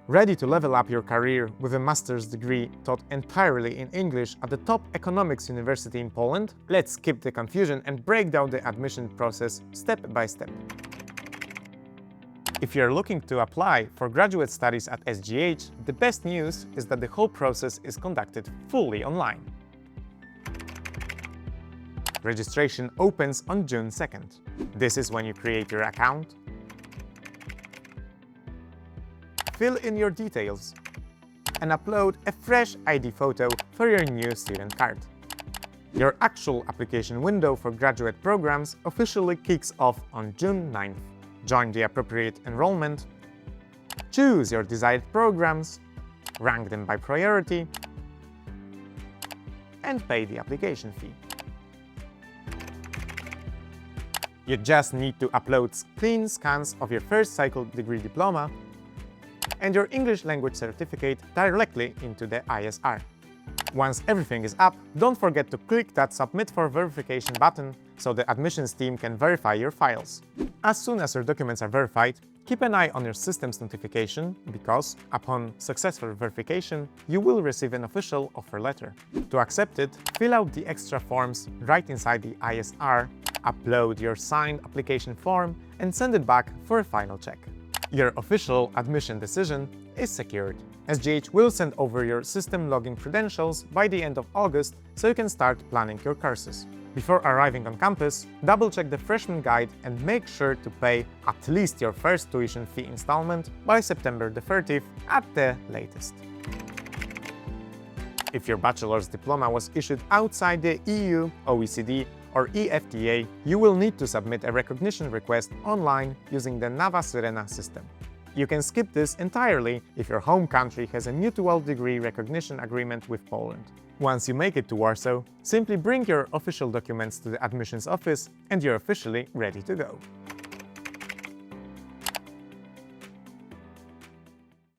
Ready to level up your career with a master's degree taught entirely in English at the top economics university in Poland? Let's skip the confusion and break down the admission process step by step. If you're looking to apply for graduate studies at SGH, the best news is that the whole process is conducted fully online. Registration opens on June 2nd. This is when you create your account, fill in your details, and upload a fresh ID photo for your new student card. Your actual application window for graduate programs officially kicks off on June 9th. Join the appropriate enrollment, choose your desired programs, rank them by priority, and pay the application fee. You just need to upload clean scans of your first cycle degree diploma and your English language certificate directly into the ISR. Once everything is up, don't forget to click that Submit for Verification button so the admissions team can verify your files. As soon as your documents are verified, keep an eye on your system's notification because, upon successful verification, you will receive an official offer letter. To accept it, fill out the extra forms right inside the ISR, upload your signed application form, and send it back for a final check. Your official admission decision is secured. SGH will send over your system login credentials by the end of August so you can start planning your courses. Before arriving on campus, double-check the freshman guide and make sure to pay at least your first tuition fee installment by September the 30th at the latest. If your bachelor's diploma was issued outside the EU, OECD, or EFTA, you will need to submit a recognition request online using the Nava Syrena system. You can skip this entirely if your home country has a mutual degree recognition agreement with Poland. Once you make it to Warsaw, simply bring your official documents to the admissions office and you're officially ready to go.